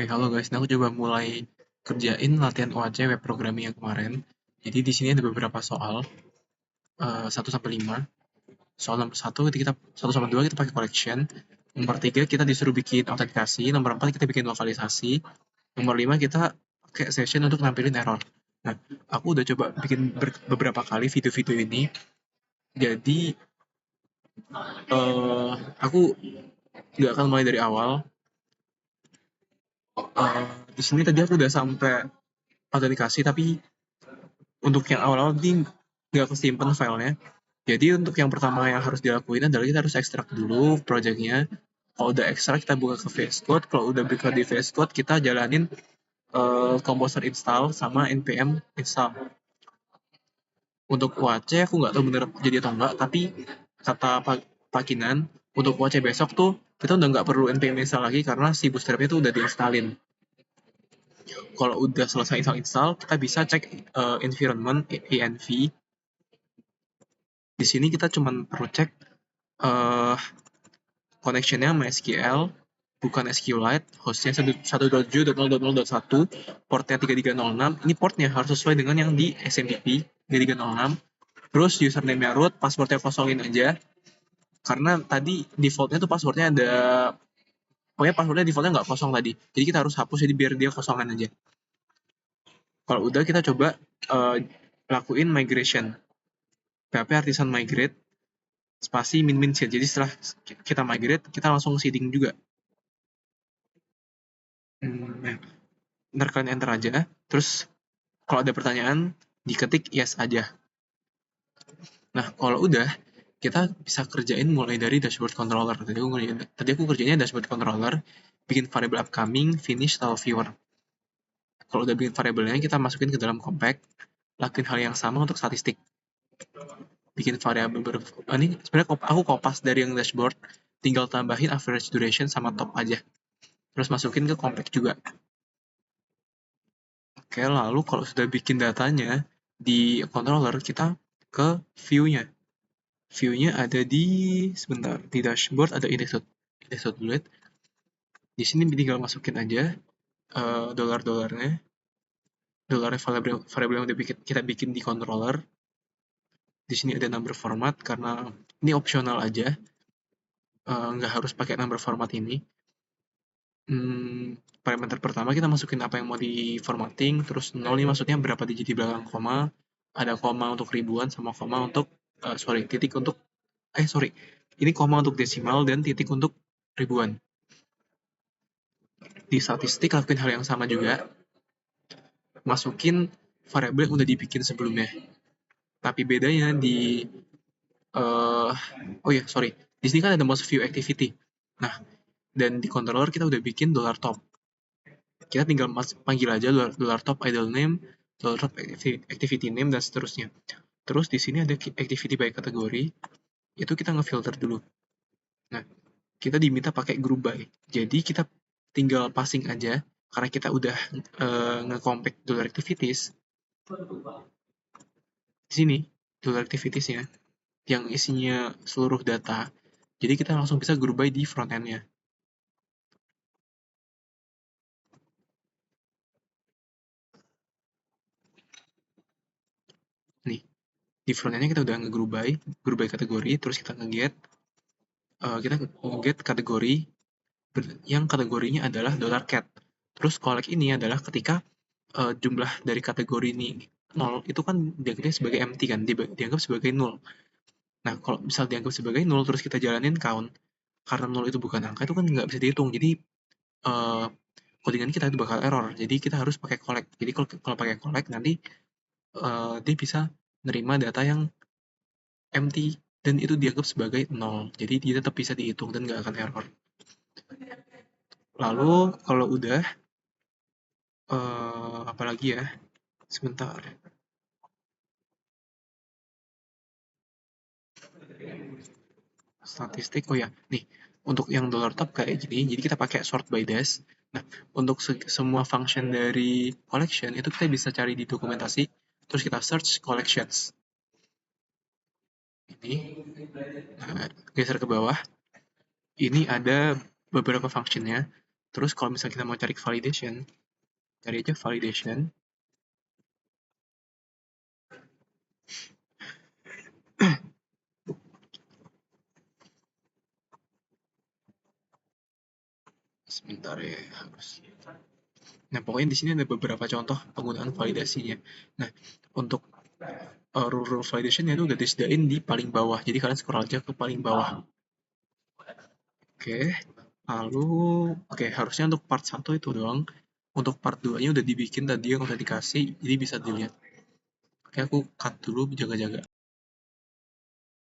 Halo guys, nah aku coba mulai kerjain latihan OAC web programming yang kemarin. Jadi di sini ada beberapa soal, 1 sampai 5. Soal nomor 1 kita 1 sampai 2 kita pakai collection. Nomor 3 kita disuruh bikin autentikasi, nomor 4 kita bikin lokalisasi, nomor 5 kita pakai session untuk nampilin error. Nah, aku udah coba bikin beberapa kali video-video ini. Jadi aku nggak akan mulai dari awal. Eh, di sini tadi aku udah sampai autentikasi, tapi untuk yang awal-awal ini nggak kesimpan filenya. Jadi untuk yang pertama yang harus dilakuin adalah kita harus ekstrak dulu projectnya. Kalau udah ekstrak kita buka ke VS Code. Kalau udah buka di VS Code kita jalanin composer install sama npm install. Untuk UAC aku nggak tahu bener jadi atau enggak, tapi kata Pak Kinan untuk UAC besok tuh kita udah nggak perlu npm install lagi karena si bootstrapnya tuh udah diinstalin. Kalau udah selesai install, kita bisa cek environment env. Di sini kita cuma perlu cek connection-nya MySQL, bukan SQLite, hostnya 1.7.0.0.1, portnya 3306. Ini portnya harus sesuai dengan yang di SMTP 3306. Terus username-nya root, passwordnya kosongin aja. Karena tadi defaultnya tuh passwordnya ada, pokoknya passwordnya defaultnya nggak kosong tadi. Jadi kita harus hapus jadi biar dia kosongan aja. Kalau udah kita coba lakuin migration. PHP artisan migrate spasi min seed. Jadi setelah kita migrate, kita langsung seeding juga. Ntar kalian enter aja. Terus kalau ada pertanyaan, diketik yes aja. Nah, kalau udah, kita bisa kerjain mulai dari dashboard controller. Tadi aku kerjanya dashboard controller, bikin variable upcoming, finish, atau viewer. Kalau udah bikin variabelnya, kita masukin ke dalam compact, lakuin hal yang sama untuk statistik. Bikin variabel ini sebenarnya aku kopas dari yang dashboard, tinggal tambahin average duration sama top aja. Terus masukin ke compact juga. Oke, lalu kalau sudah bikin datanya di controller, kita ke view-nya. View-nya ada di sebentar, di dashboard ada index.bullet. Di sini tinggal masukin aja dolar-dolarnya. Dolarnya variabel yang udah kita bikin di controller. Di sini ada number format karena ini opsional aja. Nggak harus pakai number format ini. Parameter pertama kita masukin apa yang mau di formatting, terus 0 ini maksudnya berapa digit di belakang koma, ada koma untuk ribuan sama koma untuk titik untuk ini koma untuk desimal dan titik untuk ribuan. Di statistik lakuin hal yang sama juga, masukin variabel yang udah dibikin sebelumnya. Tapi bedanya di di sini kan ada most view activity. Nah, dan di controller kita udah bikin $top. Kita tinggal panggil aja $top idle name, $top activity name, dan seterusnya. Terus di sini ada activity by kategori, itu kita ngefilter dulu. Nah, kita diminta pakai group by. Jadi kita tinggal passing aja, karena kita udah nge-compact dollar activities. Di sini, dollar activities-nya, yang isinya seluruh data, jadi kita langsung bisa group by di front end-nya. Nih, di front end-nya kita udah nge-group by kategori, terus kita nge-get, kategori yang kategorinya adalah $cat. Terus collect ini adalah ketika jumlah dari kategori ini 0, itu kan dianggapnya sebagai empty kan, dianggap sebagai 0. Nah, kalau misal dianggap sebagai 0, terus kita jalanin count, karena 0 itu bukan angka, itu kan nggak bisa dihitung. Jadi, codingan kita itu bakal error. Jadi, kita harus pakai collect. Jadi, kalau pakai collect, nanti dia bisa nerima data yang empty, dan itu dianggap sebagai 0. Jadi, dia tetap bisa dihitung dan nggak akan error. Lalu, kalau udah, apalagi ya? Sebentar. Statistik, oh ya, nih, untuk yang $top kayak gini, jadi kita pakai sort by dash. Nah, untuk semua function dari collection, itu kita bisa cari di dokumentasi, terus kita search collections. Ini, geser ke bawah, ini ada beberapa functionnya. Terus kalau misalnya kita mau cari validation, cari aja validation. Sebentar ya, harus. Nah, pokoknya di sini ada beberapa contoh penggunaan validasinya. Nah, untuk rule validation itu udah disediain di paling bawah. Jadi kalian scroll aja ke paling bawah. Oke, lalu harusnya untuk part 1 itu doang. Untuk part 2-nya udah dibikin tadi yang udah dikasih, jadi bisa dilihat. Oke, aku cut dulu jaga-jaga.